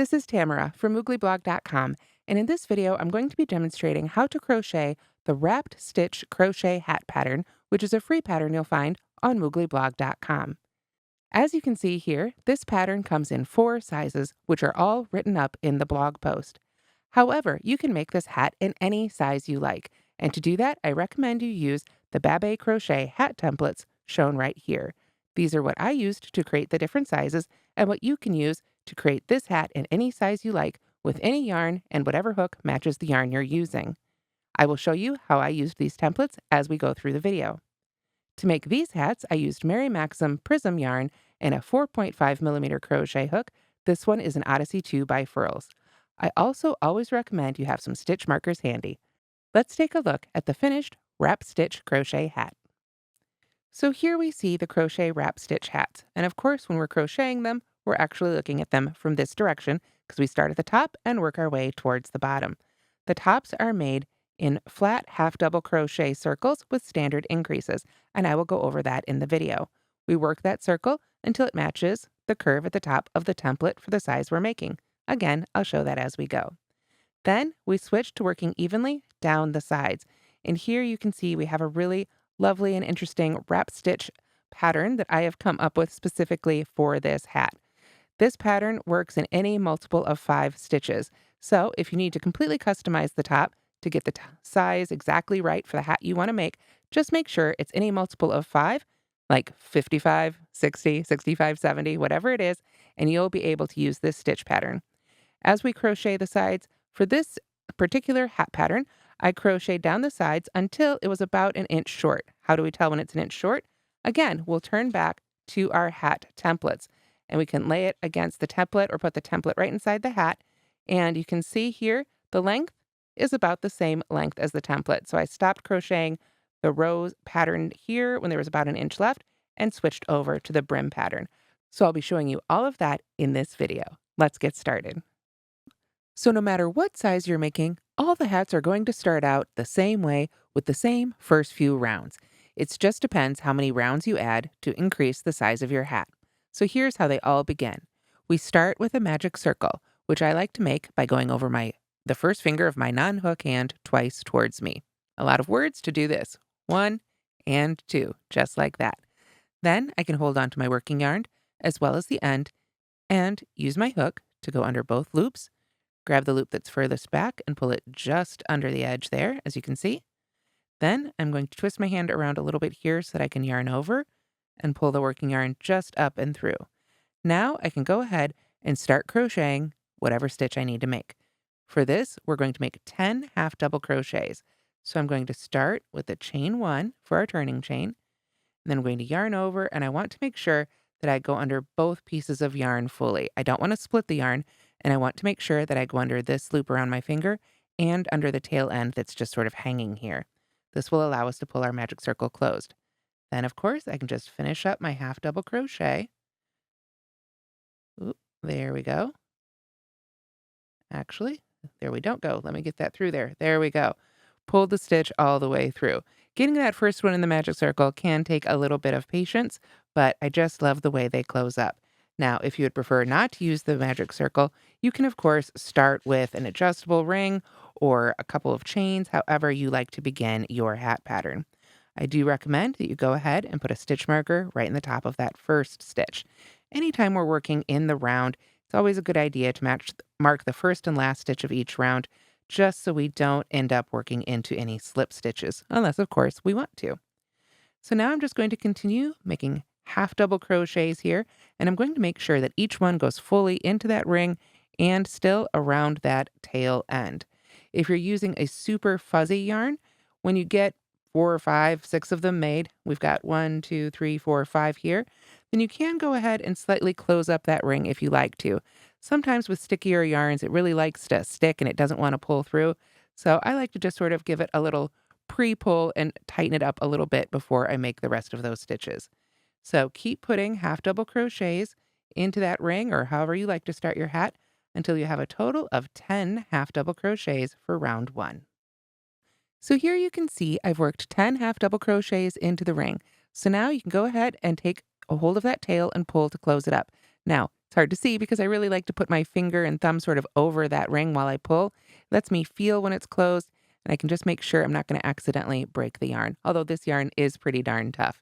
this is Tamara from mooglyblog.com, and in this video I'm going to be demonstrating how to crochet the Wrap Stitch Crochet Hat pattern, which is a free pattern you'll find on mooglyblog.com. As you can see here, this pattern comes in 4 sizes, which are all written up in the blog post. However, you can make this hat in any size you like, and to do that, I recommend you use the Babé Crochet Hat Templates shown right here. These are what I used to create the different sizes and what you can use to create this hat in any size you like with any yarn and whatever hook matches the yarn you're using. I will show you how I used these templates as we go through the video. To make these hats, I used Maxim Prism yarn and a 4.5mm crochet hook. This one is an Odyssey II by Furls. I also always recommend you have some stitch markers handy. Let's take a look at the finished Wrap Stitch Crochet Hat. So here we see the crochet wrap stitch hats, and of course when we're crocheting them, we're actually looking at them from this direction because we start at the top and work our way towards the bottom. The tops are made in flat half double crochet circles with standard increases, and I will go over that in the video. We work that circle until it matches the curve at the top of the template for the size we're making. Again, I'll show that as we go. Then we switch to working evenly down the sides, and here you can see we have a really lovely and interesting wrap stitch pattern that I have come up with specifically for this hat. This pattern works in any multiple of 5 stitches. So if you need to completely customize the top to get the size exactly right for the hat you want to make, just make sure it's any multiple of 5, like 55, 60, 65, 70, whatever it is, and you'll be able to use this stitch pattern. As we crochet the sides, for this particular hat pattern, I crocheted down the sides until it was about an inch short. How do we tell when it's an inch short? Again, we'll turn back to our hat templates, and we can lay it against the template or put the template right inside the hat. And you can see here, the length is about the same length as the template. So I stopped crocheting the rose pattern here when there was about an inch left and switched over to the brim pattern. So I'll be showing you all of that in this video. Let's get started. So no matter what size you're making, all the hats are going to start out the same way with the same first few rounds. It just depends how many rounds you add to increase the size of your hat. So here's how they all begin. We start with a magic circle, which I like to make by going over the first finger of my non-hook hand twice towards me. A lot of words to do this. 1 and 2, just like that. Then I can hold on to my working yarn as well as the end and use my hook to go under both loops. Grab the loop that's furthest back and pull it just under the edge there, as you can see. Then I'm going to twist my hand around a little bit here so that I can yarn over and pull the working yarn just up and through. Now I can go ahead and start crocheting whatever stitch I need to make. For this, we're going to make 10 half double crochets. So I'm going to start with the chain 1 for our turning chain. And then I'm going to yarn over, and I want to make sure that I go under both pieces of yarn fully. I don't want to split the yarn, and I want to make sure that I go under this loop around my finger and under the tail end that's just sort of hanging here. This will allow us to pull our magic circle closed. Then, of course, I can just finish up my half double crochet. Oop, there we go. Actually, there we don't go. Let me get that through there. There we go. Pull the stitch all the way through. Getting that first one in the magic circle can take a little bit of patience, but I just love the way they close up. Now, if you would prefer not to use the magic circle, you can, of course, start with an adjustable ring or a couple of chains, however you like to begin your hat pattern. I do recommend that you go ahead and put a stitch marker right in the top of that first stitch. Anytime we're working in the round, it's always a good idea to mark the first and last stitch of each round, just so we don't end up working into any slip stitches, unless, of course, we want to. So now I'm just going to continue making half double crochets here, and I'm going to make sure that each one goes fully into that ring and still around that tail end. If you're using a super fuzzy yarn, when you get 4 or 5, 6 of them made, we've got 1, 2, 3, 4, 5 here, then you can go ahead and slightly close up that ring if you like to. Sometimes with stickier yarns, it really likes to stick and it doesn't want to pull through. So I like to just sort of give it a little pre-pull and tighten it up a little bit before I make the rest of those stitches. So keep putting half double crochets into that ring or however you like to start your hat until you have a total of 10 half double crochets for round 1. So here you can see I've worked 10 half double crochets into the ring. So now you can go ahead and take a hold of that tail and pull to close it up. Now, It's hard to see because I really like to put my finger and thumb sort of over that ring while I pull. It lets me feel when it's closed, and I can just make sure I'm not going to accidentally break the yarn, although this yarn is pretty darn tough.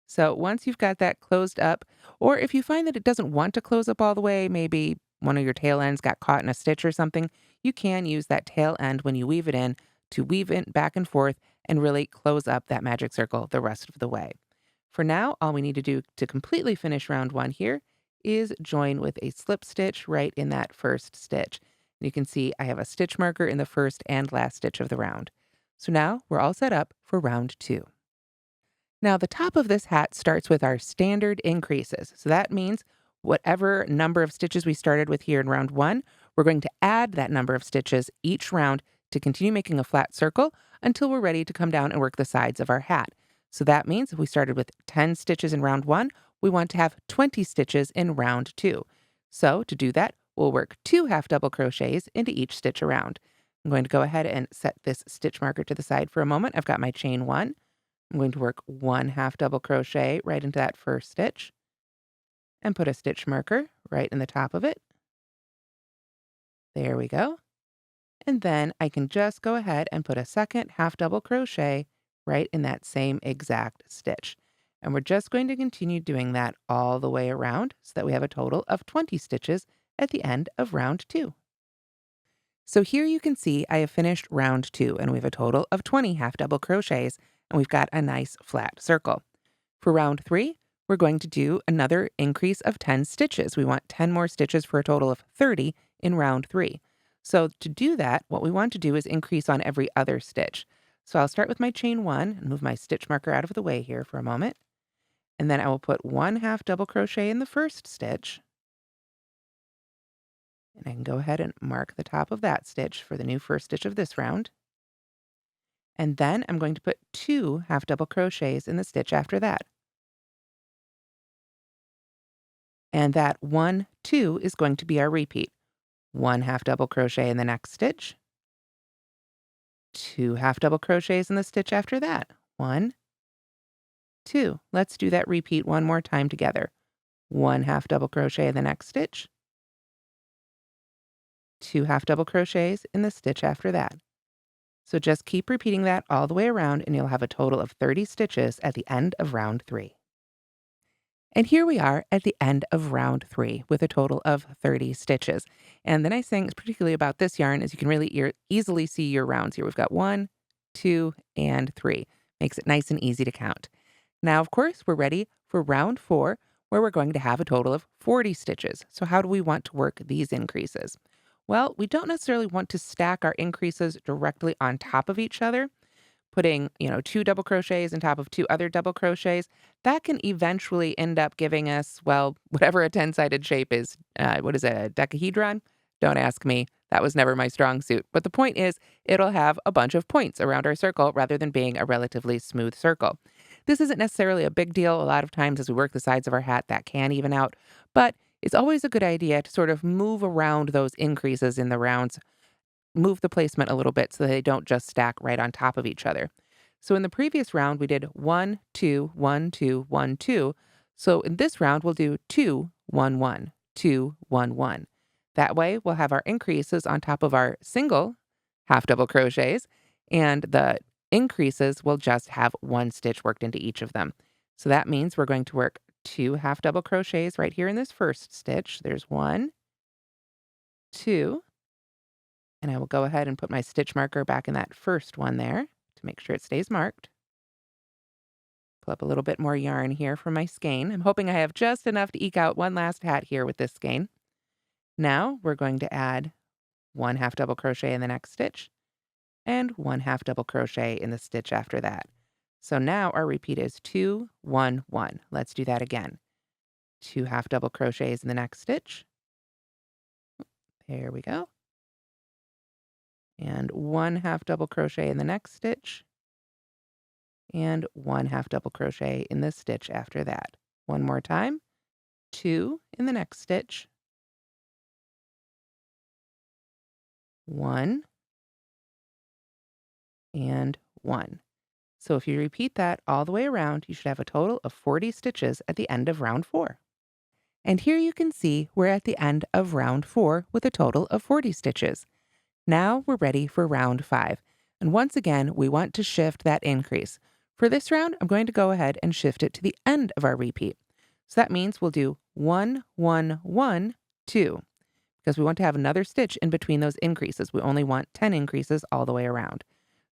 So once you've got that closed up, or if you find that it doesn't want to close up all the way, maybe one of your tail ends got caught in a stitch or something, you can use that tail end when you weave it in to weave it back and forth and really close up that magic circle the rest of the way. For now, all we need to do to completely finish round one here is join with a slip stitch right in that first stitch. And you can see I have a stitch marker in the first and last stitch of the round. So now we're all set up for round two. Now, the top of this hat starts with our standard increases. So that means whatever number of stitches we started with here in round one, we're going to add that number of stitches each round to continue making a flat circle until we're ready to come down and work the sides of our hat. So that means if we started with 10 stitches in round one, we want to have 20 stitches in round two. So to do that, we'll work 2 half double crochets into each stitch around. I'm going to go ahead and set this stitch marker to the side for a moment. I've got my chain 1. I'm going to work 1 half double crochet right into that first stitch and put a stitch marker right in the top of it. There we go. And then I can just go ahead and put a second half double crochet right in that same exact stitch. And we're just going to continue doing that all the way around so that we have a total of 20 stitches at the end of round two. So here you can see I have finished round two, and we have a total of 20 half double crochets, and we've got a nice flat circle. For round three, we're going to do another increase of 10 stitches. We want 10 more stitches for a total of 30 in round three. So to do that, what we want to do is increase on every other stitch. So I'll start with my chain 1 and move my stitch marker out of the way here for a moment. And then I will put 1 half double crochet in the first stitch. And I can go ahead and mark the top of that stitch for the new first stitch of this round. And then I'm going to put 2 half double crochets in the stitch after that. And that 1, 2 is going to be our repeat. 1 half double crochet in the next stitch. 2 half double crochets in the stitch after that. 1, 2. Let's do that repeat one more time together. 1 half double crochet in the next stitch. 2 half double crochets in the stitch after that. So just keep repeating that all the way around, and you'll have a total of 30 stitches at the end of round three. And here we are at the end of round three with a total of 30 stitches. And the nice thing, particularly about this yarn, is you can really easily see your rounds here. We've got 1, 2, and 3. Makes it nice and easy to count. Now, of course, we're ready for round four, where we're going to have a total of 40 stitches. So how do we want to work these increases? Well, we don't necessarily want to stack our increases directly on top of each other. Putting, 2 double crochets on top of 2 other double crochets, that can eventually end up giving us, well, whatever a 10-sided shape is. What is it, a decahedron? Don't ask me. That was never my strong suit. But the point is, it'll have a bunch of points around our circle rather than being a relatively smooth circle. This isn't necessarily a big deal. A lot of times as we work the sides of our hat, that can even out. But it's always a good idea to sort of move around those increases in the rounds, move the placement a little bit so they don't just stack right on top of each other. So in the previous round, we did 1, 2, 1, 2, 1, 2. So in this round, we'll do 2, 1, 1, 2, 1, 1. That way, we'll have our increases on top of our single half double crochets, and the increases will just have 1 stitch worked into each of them. So that means we're going to work 2 half double crochets right here in this first stitch. There's 1, 2, and I will go ahead and put my stitch marker back in that first one there to make sure it stays marked. Pull up a little bit more yarn here for my skein. I'm hoping I have just enough to eke out one last hat here with this skein. Now we're going to add 1 half double crochet in the next stitch and 1 half double crochet in the stitch after that. So now our repeat is 2, 1, 1. Let's do that again. 2 half double crochets in the next stitch. There we go. And 1 half double crochet in the next stitch, and 1 half double crochet in the stitch after that. One more time, 2 in the next stitch, 1, and 1. So if you repeat that all the way around, you should have a total of 40 stitches at the end of round 4. And here you can see we're at the end of round 4 with a total of 40 stitches. Now we're ready for round 5. And once again, we want to shift that increase. For this round, I'm going to go ahead and shift it to the end of our repeat. So that means we'll do 1, 1, 1, 2, because we want to have another stitch in between those increases. We only want 10 increases all the way around.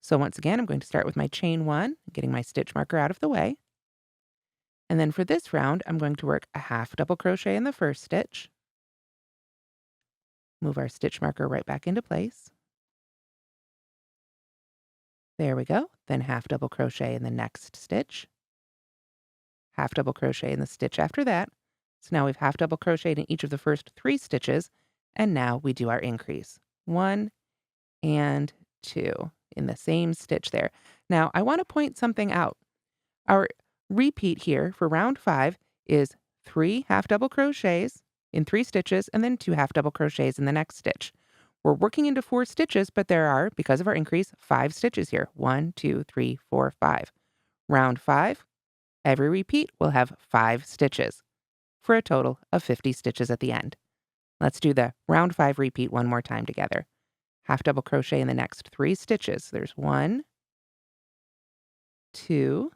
So once again, I'm going to start with my chain 1, getting my stitch marker out of the way. And then for this round, I'm going to work a half double crochet in the first stitch. Move our stitch marker right back into place. There we go. Then half double crochet in the next stitch. Half double crochet in the stitch after that. So now we've half double crocheted in each of the first 3 stitches, and now we do our increase. 1 and 2 in the same stitch there. Now I want to point something out. Our repeat here for round 5 is 3 half double crochets in 3 stitches and then 2 half double crochets in the next stitch. We're working into 4 stitches, but there are, because of our increase, 5 stitches here. 1, 2, 3, 4, 5. Round 5, every repeat will have 5 stitches for a total of 50 stitches at the end. Let's do the round 5 repeat one more time together. Half double crochet in the next 3 stitches. There's 1, 2,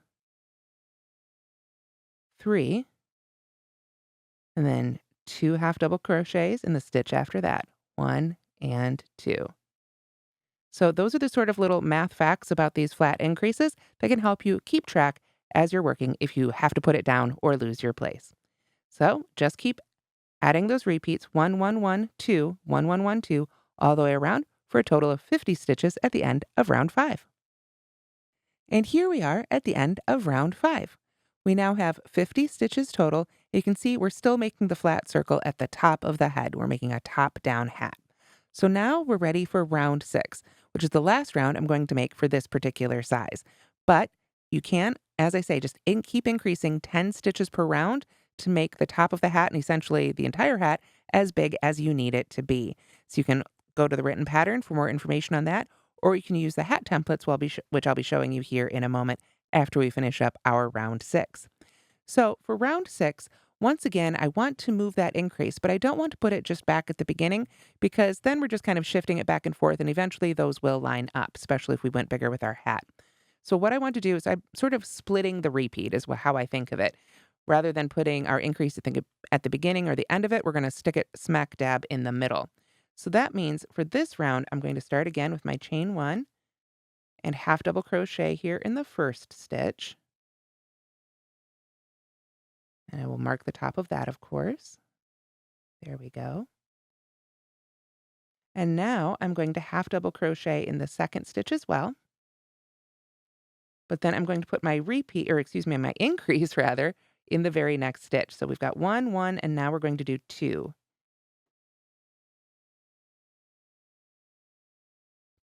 3, and then 2 half double crochets in the stitch after that. 1 and 2. So those are the sort of little math facts about these flat increases that can help you keep track as you're working if you have to put it down or lose your place. So just keep adding those repeats 1, 1, 1, 2, 1, 1, 1, 2 all the way around for a total of 50 stitches at the end of round 5. And here we are at the end of round 5. We now have 50 stitches total. You can see we're still making the flat circle at the top of the head. We're making a top-down hat. So now we're ready for round 6, which is the last round I'm going to make for this particular size. But you can, as I say, just keep increasing 10 stitches per round to make the top of the hat and essentially the entire hat as big as you need it to be. So you can go to the written pattern for more information on that, or you can use the hat templates, which I'll be showing you here in a moment after we finish up our round 6. So for round 6, once again, I want to move that increase, but I don't want to put it just back at the beginning because then we're just kind of shifting it back and forth, and eventually those will line up, especially if we went bigger with our hat. So what I want to do is I'm sort of splitting the repeat is how I think of it. Rather than putting our increase at the beginning or the end of it, we're going to stick it smack dab in the middle. So that means for this round, I'm going to start again with my chain 1 and half double crochet here in the first stitch. And I will mark the top of that, of course. There we go. And now I'm going to half double crochet in the second stitch as well. But then I'm going to put my my increase rather, in the very next stitch. So we've got 1, 1, and now we're going to do 2.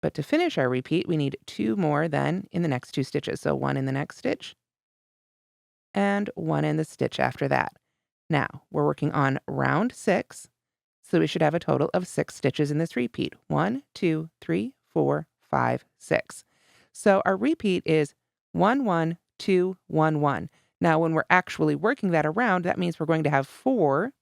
But to finish our repeat, we need 2 more then in the next 2 stitches. So 1 in the next stitch and 1 in the stitch after that. Now, we're working on round 6, so we should have a total of 6 stitches in this repeat. 1, 2, 3, 4, 5, 6. So our repeat is 1, 1, 2, 1, 1. Now, when we're actually working that around, that means we're going to have 4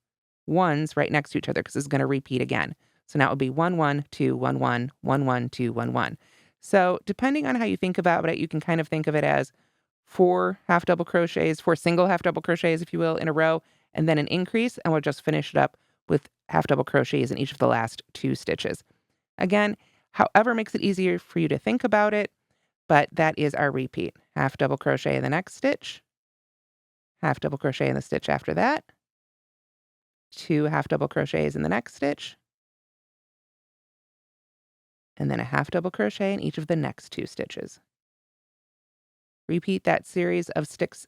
1s right next to each other because it's going to repeat again. So now it would be 1, 1, 2, 1, 1, 1, 1, 2, 1, 1. So depending on how you think about it, you can kind of think of it as 4 half double crochets, 4 single half double crochets, if you will, in a row, and then an increase, and we'll just finish it up with half double crochets in each of the last 2 stitches. Again, however makes it easier for you to think about it, but that is our repeat. Half double crochet in the next stitch, half double crochet in the stitch after that, 2 half double crochets in the next stitch, and then a half double crochet in each of the next 2 stitches. Repeat that series of 6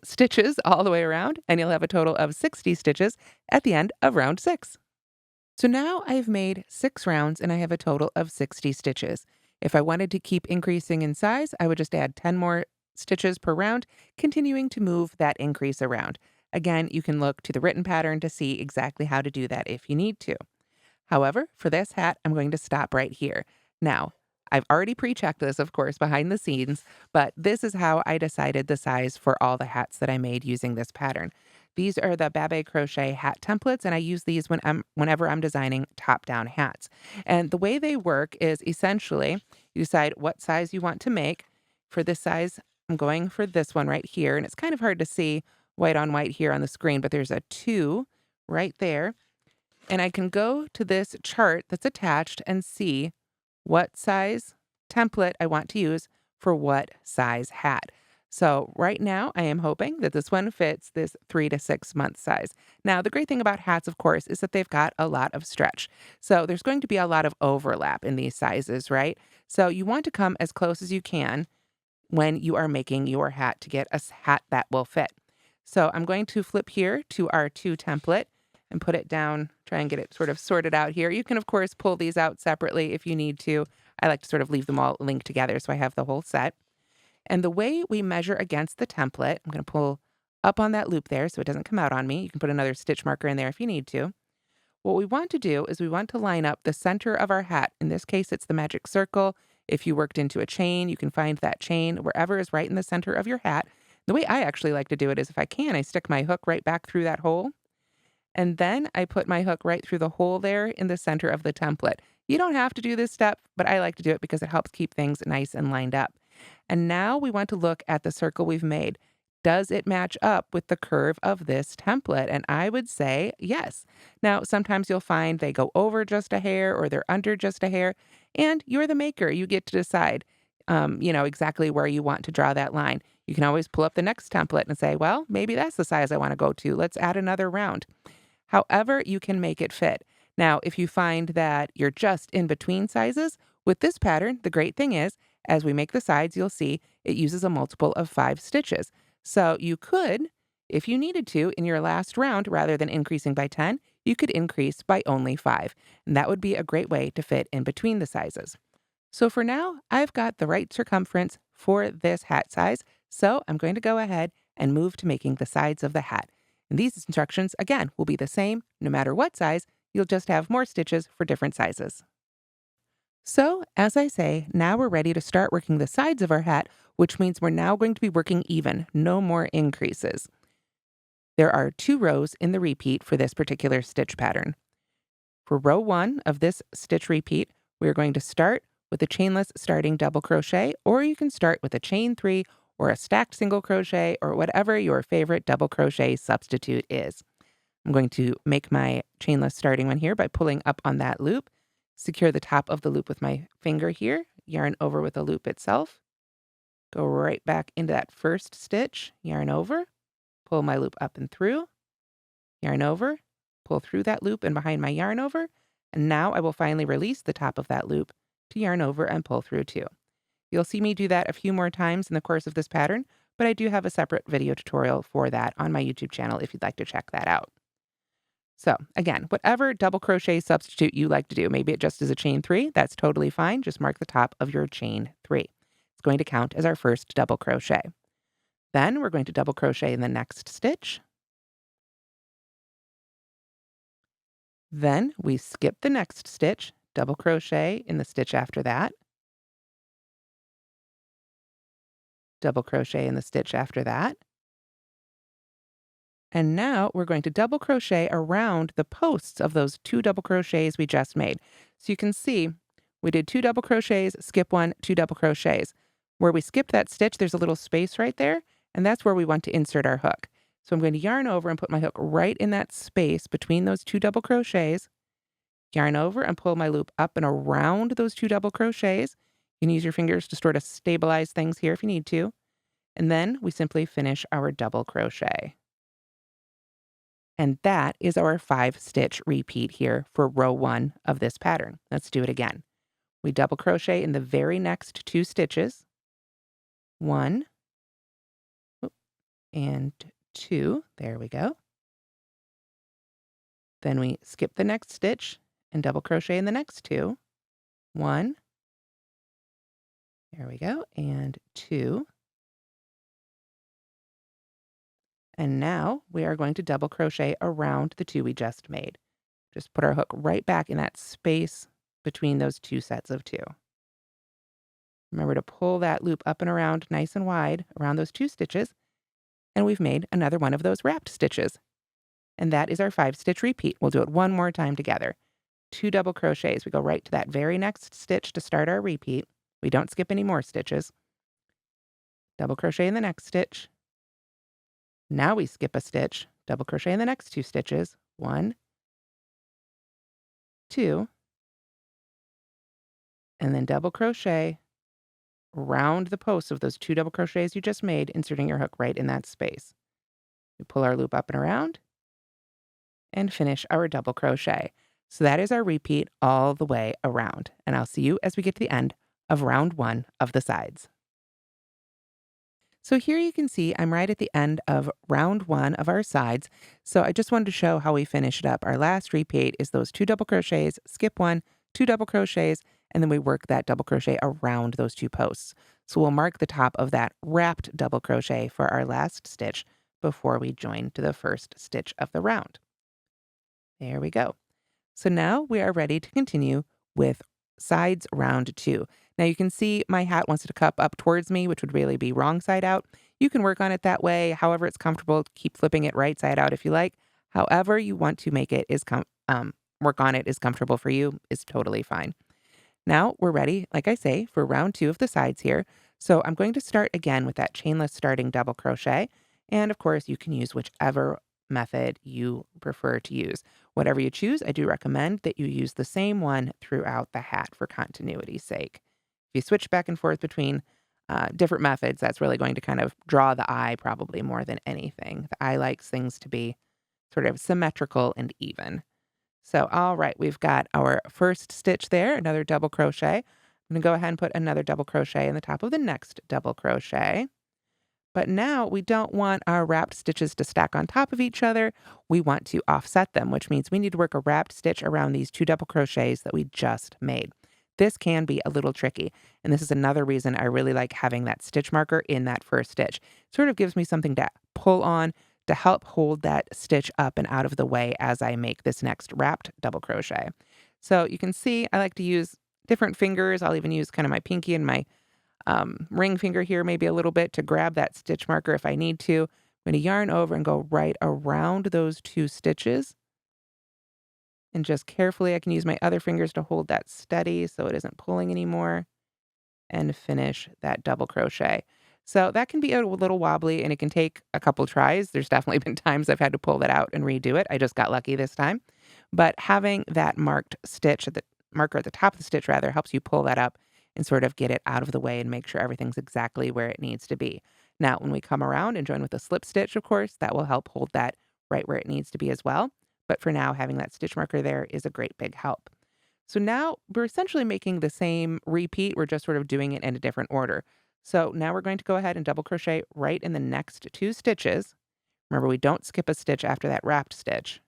stitches all the way around, and you'll have a total of 60 stitches at the end of round 6. So now I've made 6 rounds and I have a total of 60 stitches. If I wanted to keep increasing in size, I would just add 10 more stitches per round, continuing to move that increase around. Again, you can look to the written pattern to see exactly how to do that if you need to. However, for this hat, I'm going to stop right here. Now, I've already pre-checked this, of course, behind the scenes, but this is how I decided the size for all the hats that I made using this pattern. These are the Babé Crochet Hat Templates, and I use these whenever I'm designing top-down hats. And the way they work is essentially you decide what size you want to make. For this size, I'm going for this one right here, and it's kind of hard to see white on white here on the screen, but there's a 2 right there. And I can go to this chart that's attached and see what size template I want to use for what size hat. So right now I am hoping that this one fits this 3 to 6 month size. Now, the great thing about hats, of course, is that they've got a lot of stretch. So there's going to be a lot of overlap in these sizes, right? So you want to come as close as you can when you are making your hat to get a hat that will fit. So I'm going to flip here to our 2 template and put it down, try and get it sort of sorted out here. You can, of course, pull these out separately if you need to. I like to sort of leave them all linked together so I have the whole set. And the way we measure against the template, I'm going to pull up on that loop there so it doesn't come out on me. You can put another stitch marker in there if you need to. What we want to do is we want to line up the center of our hat. In this case, it's the magic circle. If you worked into a chain, you can find that chain wherever is right in the center of your hat. The way I actually like to do it is if I can, I stick my hook right back through that hole. And then I put my hook right through the hole there in the center of the template. You don't have to do this step, but I like to do it because it helps keep things nice and lined up. And now we want to look at the circle we've made. Does it match up with the curve of this template? And I would say yes. Now, sometimes you'll find they go over just a hair or they're under just a hair, and you're the maker. You get to decide, exactly where you want to draw that line. You can always pull up the next template and say, well, maybe that's the size I want to go to. Let's add another round. However, you can make it fit. Now, if you find that you're just in between sizes, with this pattern, the great thing is, as we make the sides, you'll see it uses a multiple of 5 stitches. So you could, if you needed to, in your last round, rather than increasing by 10, you could increase by only 5. And that would be a great way to fit in between the sizes. So for now, I've got the right circumference for this hat size. So I'm going to go ahead and move to making the sides of the hat. And these instructions, again, will be the same no matter what size. You'll just have more stitches for different sizes. So, as I say, now we're ready to start working the sides of our hat, which means we're now going to be working even, no more increases. There are 2 rows in the repeat for this particular stitch pattern. For row 1 of this stitch repeat, we're going to start with a chainless starting double crochet, or you can start with a chain 3 or a stacked single crochet or whatever your favorite double crochet substitute is. I'm going to make my chainless starting one here by pulling up on that loop, secure the top of the loop with my finger here, yarn over with the loop itself, go right back into that first stitch, yarn over, pull my loop up and through, yarn over, pull through that loop and behind my yarn over, and now I will finally release the top of that loop to yarn over and pull through too. You'll see me do that a few more times in the course of this pattern, but I do have a separate video tutorial for that on my YouTube channel if you'd like to check that out. So again, whatever double crochet substitute you like to do, maybe it just is a chain 3, that's totally fine. Just mark the top of your chain 3. It's going to count as our first double crochet. Then we're going to double crochet in the next stitch. Then we skip the next stitch, double crochet in the stitch after that, double crochet in the stitch after that. And now we're going to double crochet around the posts of those 2 double crochets we just made. So you can see we did 2 double crochets, skip 1, 2 double crochets. Where we skipped that stitch, there's a little space right there, and that's where we want to insert our hook. So I'm going to yarn over and put my hook right in that space between those 2 double crochets, yarn over and pull my loop up and around those 2 double crochets. You can use your fingers to sort of stabilize things here if you need to. And then we simply finish our double crochet. And that is our 5-stitch repeat here for row 1 of this pattern. Let's do it again. We double crochet in the very next 2 stitches. 1 and 2. There we go. Then we skip the next stitch and double crochet in the next 2. 1. There we go. And 2. And now we are going to double crochet around the 2 we just made. Just put our hook right back in that space between those 2 sets of 2. Remember to pull that loop up and around nice and wide around those 2 stitches. and we've made another one of those wrapped stitches. And that is our 5-stitch repeat. We'll do it one more time together. 2 double crochets. We go right to that very next stitch to start our repeat. We don't skip any more stitches. Double crochet in the next stitch. Now we skip a stitch, double crochet in the next 2 stitches. 1, 2, and then double crochet around the posts of those 2 double crochets you just made, inserting your hook right in that space. We pull our loop up and around and finish our double crochet. So that is our repeat all the way around. And I'll see you as we get to the end of round 1 of the sides. So here you can see I'm right at the end of round 1 of our sides. So I just wanted to show how we finish it up. Our last repeat is those 2 double crochets, skip 1, 2 double crochets, and then we work that double crochet around those 2 posts. So we'll mark the top of that wrapped double crochet for our last stitch before we join to the first stitch of the round. There we go. So now we are ready to continue with sides round 2. Now you can see my hat wants to cup up towards me, which would really be wrong side out. You can work on it that way, however it's comfortable. Keep flipping it right side out if you like. However you want to make it is work on it is comfortable for you is totally fine. Now we're ready, like I say, for round 2 of the sides here. So I'm going to start again with that chainless starting double crochet. And of course you can use whichever method you prefer to use. Whatever you choose, I do recommend that you use the same one throughout the hat for continuity's sake. If you switch back and forth between different methods, that's really going to kind of draw the eye probably more than anything. The eye likes things to be sort of symmetrical and even. So, all right, we've got our first stitch there, another double crochet. I'm going to go ahead and put another double crochet in the top of the next double crochet. But now we don't want our wrapped stitches to stack on top of each other. We want to offset them, which means we need to work a wrapped stitch around these 2 double crochets that we just made. This can be a little tricky, and this is another reason I really like having that stitch marker in that first stitch. It sort of gives me something to pull on to help hold that stitch up and out of the way as I make this next wrapped double crochet. So you can see I like to use different fingers. I'll even use kind of my pinky and my ring finger here maybe a little bit to grab that stitch marker if I need to. I'm going to yarn over and go right around those 2 stitches. And just carefully, I can use my other fingers to hold that steady so it isn't pulling anymore, and finish that double crochet. So that can be a little wobbly and it can take a couple tries. There's definitely been times I've had to pull that out and redo it. I just got lucky this time. But having that marked stitch, marker at the top of the stitch rather, helps you pull that up and sort of get it out of the way and make sure everything's exactly where it needs to be. Now, when we come around and join with a slip stitch, of course, that will help hold that right where it needs to be as well. But for now, having that stitch marker there is a great big help. So now we're essentially making the same repeat. We're just sort of doing it in a different order. So now we're going to go ahead and double crochet right in the next 2 stitches. Remember, we don't skip a stitch after that wrapped stitch.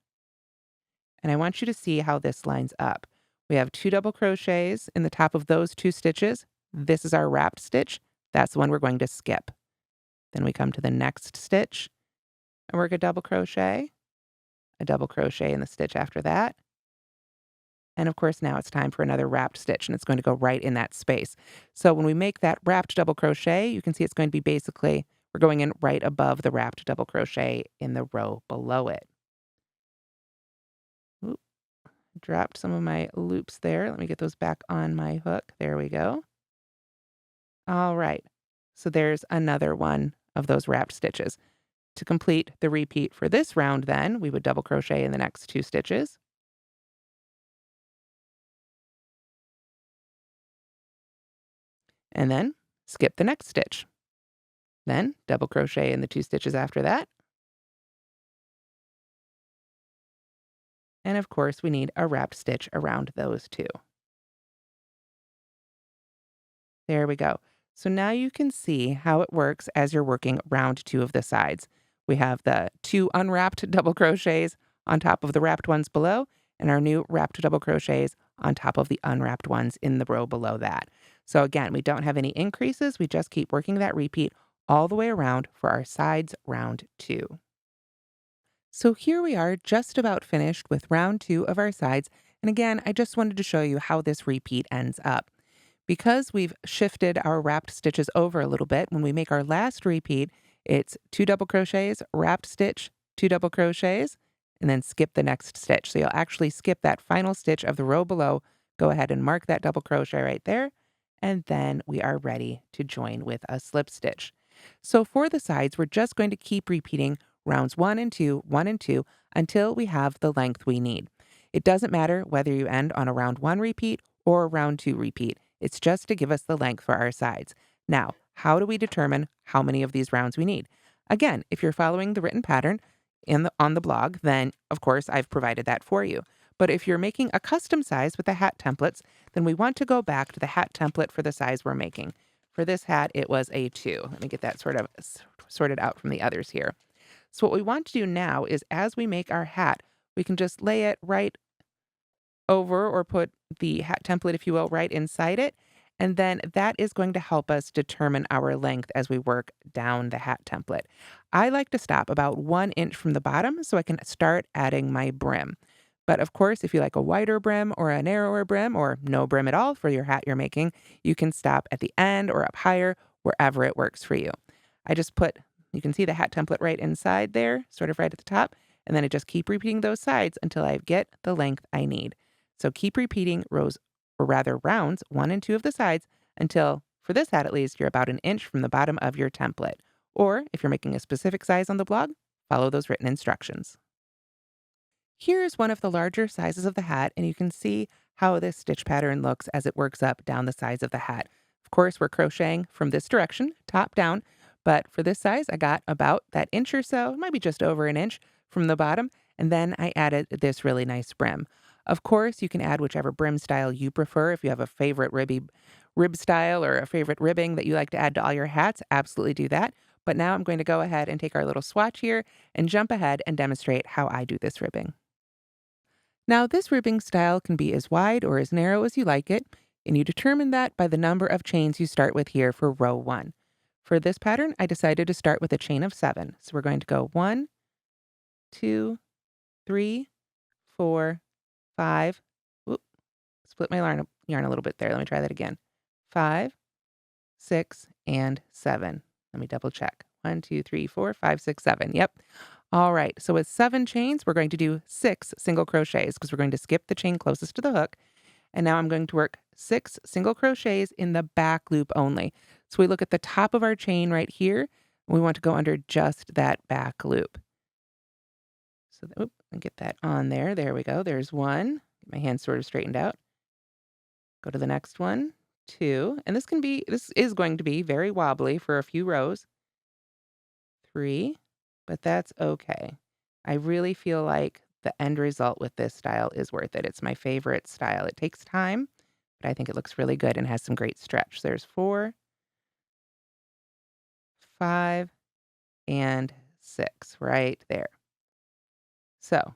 And I want you to see how this lines up. We have 2 double crochets in the top of those 2 stitches. This is our wrapped stitch. That's the one we're going to skip. Then we come to the next stitch and work a double crochet in the stitch after that. And of course, now it's time for another wrapped stitch, and it's going to go right in that space. So when we make that wrapped double crochet, you can see it's going to be basically, we're going in right above the wrapped double crochet in the row below it. Oop, dropped some of my loops there. Let me get those back on my hook. There we go. All right. So there's another one of those wrapped stitches. To complete the repeat for this round then, we would double crochet in the next 2 stitches. And then skip the next stitch. Then double crochet in the 2 stitches after that. And of course, we need a wrapped stitch around those 2. There we go. So now you can see how it works as you're working round 2 of the sides. We have the 2 unwrapped double crochets on top of the wrapped ones below, and our new wrapped double crochets on top of the unwrapped ones in the row below that. So again, we don't have any increases. We just keep working that repeat all the way around for our sides round 2. So here we are just about finished with round 2 of our sides. And again, I just wanted to show you how this repeat ends up. Because we've shifted our wrapped stitches over a little bit, when we make our last repeat, It's 2 double crochets, wrapped stitch, 2 double crochets, and then skip the next stitch. So you'll actually skip that final stitch of the row below. Go ahead and mark that double crochet right there, and then we are ready to join with a slip stitch. So for the sides, we're just going to keep repeating rounds 1 and 2, 1 and 2, until we have the length we need. It doesn't matter whether you end on a round 1 repeat or a round 2 repeat. It's just to give us the length for our sides. Now, how do we determine how many of these rounds we need? Again, if you're following the written pattern on the blog, then of course I've provided that for you. But if you're making a custom size with the hat templates, then we want to go back to the hat template for the size we're making. For this hat, it was a 2. Let me get that sort of sorted out from the others here. So what we want to do now is as we make our hat, we can just lay it right over or put the hat template, if you will, right inside it. And then that is going to help us determine our length as we work down the hat template. I like to stop about 1 inch from the bottom so I can start adding my brim. But of course, if you like a wider brim or a narrower brim or no brim at all for your hat you're making, you can stop at the end or up higher, wherever it works for you. I just put, you can see the hat template right inside there, sort of right at the top, and then I just keep repeating those sides until I get the length I need. So keep repeating rows, or rather rounds 1 and 2 of the sides until, for this hat at least, you're about 1 inch from the bottom of your template. Or if you're making a specific size on the blog, follow those written instructions. Here is one of the larger sizes of the hat, and you can see how this stitch pattern looks as it works up down the sides of the hat. Of course, we're crocheting from this direction, top down, but for this size, I got about that inch or so, maybe just over 1 inch from the bottom, and then I added this really nice brim. Of course, you can add whichever brim style you prefer. If you have a favorite rib style or a favorite ribbing that you like to add to all your hats, absolutely do that. But now I'm going to go ahead and take our little swatch here and jump ahead and demonstrate how I do this ribbing. Now, this ribbing style can be as wide or as narrow as you like it, and you determine that by the number of chains you start with here for row 1. For this pattern, I decided to start with a chain of 7. So we're going to go 1, 2, 3, 4, 5. Whoop, split my yarn a little bit there. Let me try that again. 5, 6, and 7. Let me double check. 1, 2, 3, 4, 5, 6, 7. Yep. All right. So with 7 chains, we're going to do 6 single crochets because we're going to skip the chain closest to the hook. And now I'm going to work 6 single crochets in the back loop only. So we look at the top of our chain right here. And we want to go under just that back loop. So and get that on there. There we go. There's 1. Get my hands sort of straightened out. Go to the next one. 2. And this is going to be very wobbly for a few rows. 3. But that's okay. I really feel like the end result with this style is worth it. It's my favorite style. It takes time, but I think it looks really good and has some great stretch. There's 4, 5, and 6 right there. So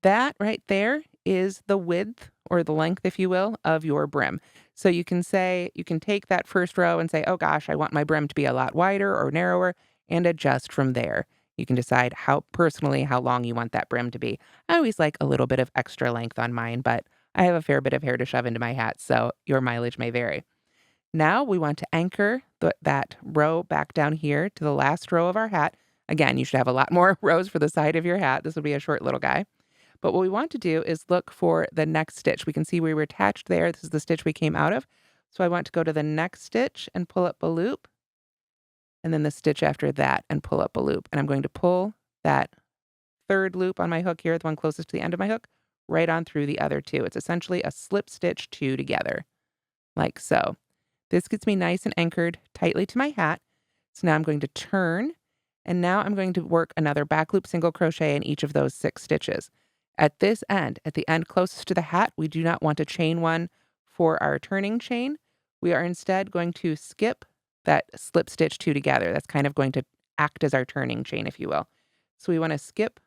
that right there is the width or the length, if you will, of your brim. So you can take that first row and say, oh gosh, I want my brim to be a lot wider or narrower, and adjust from there. You can decide how long you want that brim to be. I always like a little bit of extra length on mine, but I have a fair bit of hair to shove into my hat, so your mileage may vary. Now we want to anchor that row back down here to the last row of our hat. Again, you should have a lot more rows for the side of your hat. This will be a short little guy. But what we want to do is look for the next stitch. We can see we were attached there. This is the stitch we came out of. So I want to go to the next stitch and pull up a loop, and then the stitch after that and pull up a loop. And I'm going to pull that third loop on my hook here, the one closest to the end of my hook, right on through the other 2. It's essentially a slip stitch 2 together, like so. This gets me nice and anchored tightly to my hat. So now I'm going to turn, and now I'm going to work another back loop single crochet in each of those 6 stitches. At this end, at the end closest to the hat, we do not want to chain 1 for our turning chain. We are instead going to skip that slip stitch 2 together. That's kind of going to act as our turning chain, if you will. So we want to skip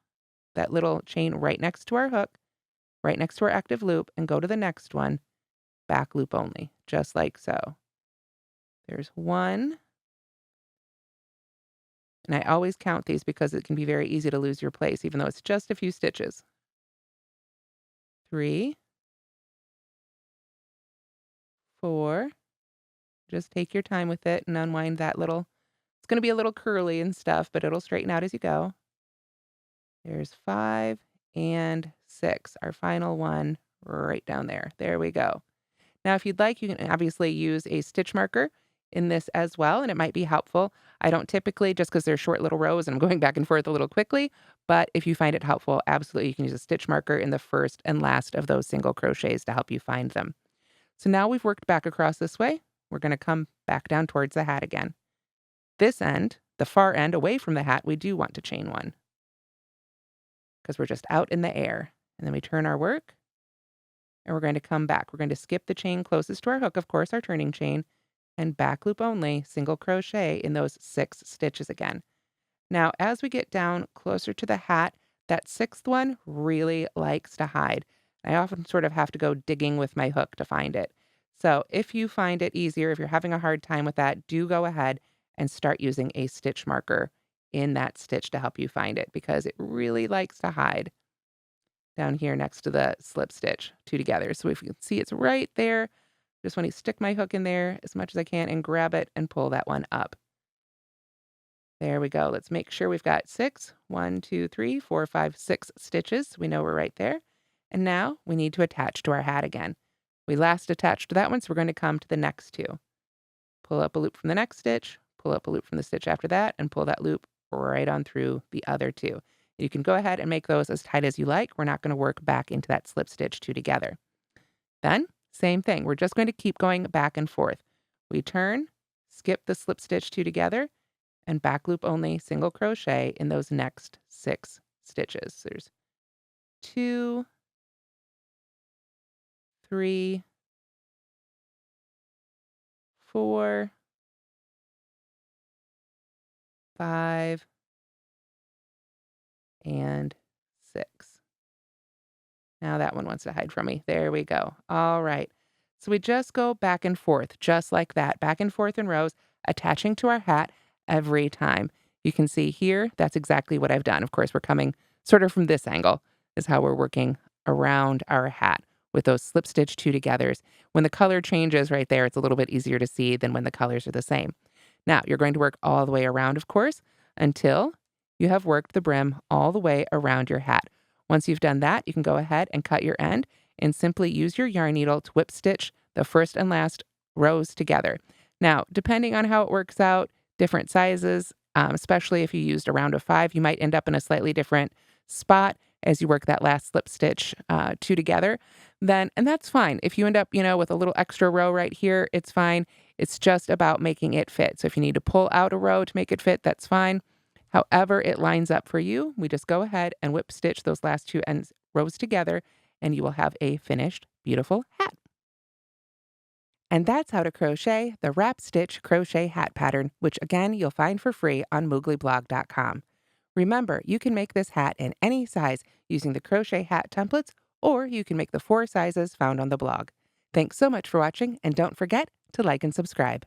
that little chain right next to our hook, right next to our active loop, and go to the next one, back loop only, just like so. There's 1. And I always count these because it can be very easy to lose your place, even though it's just a few stitches. 3, 4. Just take your time with it and unwind that little It's going to be a little curly and stuff, but it'll straighten out as you go. There's 5 and 6, our final one right down there. There we go. Now, if you'd like, you can obviously use a stitch marker in this as well, and it might be helpful. I don't typically, just because they're short little rows and I'm going back and forth a little quickly, but if you find it helpful, absolutely you can use a stitch marker in the first and last of those single crochets to help you find them. So now we've worked back across this way. We're going to come back down towards the hat again. This end, the far end away from the hat, we do want to chain 1 because we're just out in the air. And then we turn our work and we're going to come back. We're going to skip the chain closest to our hook, of course, our turning chain, and back loop only, single crochet in those 6 stitches again. Now, as we get down closer to the hat, that 6th one really likes to hide. I often sort of have to go digging with my hook to find it. So if you find it easier, if you're having a hard time with that, do go ahead and start using a stitch marker in that stitch to help you find it because it really likes to hide down here next to the slip stitch, 2 together. So if you can see, it's right there. Just want to stick my hook in there as much as I can and grab it and pull that one up. There we go. Let's make sure we've got 6. 1, 2, 3, 4, 5, 6 stitches. We know we're right there. And now we need to attach to our hat again. We last attached to that one, so we're going to come to the next 2. Pull up a loop from the next stitch, pull up a loop from the stitch after that, and pull that loop right on through the other 2. You can go ahead and make those as tight as you like. We're not going to work back into that slip stitch 2 together. Then, same thing. We're just going to keep going back and forth. We turn, skip the slip stitch 2 together, and back loop only single crochet in those next 6 stitches. There's 2, 3, 4, 5, and 6. Now that one wants to hide from me. There we go. All right. So we just go back and forth, just like that, back and forth in rows, attaching to our hat every time. You can see here, that's exactly what I've done. Of course, we're coming sort of from this angle is how we're working around our hat with those slip stitch 2 togethers. When the color changes right there, it's a little bit easier to see than when the colors are the same. Now, you're going to work all the way around, of course, until you have worked the brim all the way around your hat. Once you've done that, you can go ahead and cut your end and simply use your yarn needle to whip stitch the first and last rows together. Now, depending on how it works out, different sizes, especially if you used a round of 5, you might end up in a slightly different spot as you work that last slip stitch 2 together. And that's fine. If you end up, with a little extra row right here, it's fine. It's just about making it fit. So if you need to pull out a row to make it fit, that's fine. However it lines up for you, we just go ahead and whip stitch those last 2 ends rows together, and you will have a finished, beautiful hat. And that's how to crochet the Wrap Stitch Crochet Hat pattern, which again, you'll find for free on mooglyblog.com. Remember, you can make this hat in any size using the Crochet Hat Templates, or you can make the 4 sizes found on the blog. Thanks so much for watching, and don't forget to like and subscribe.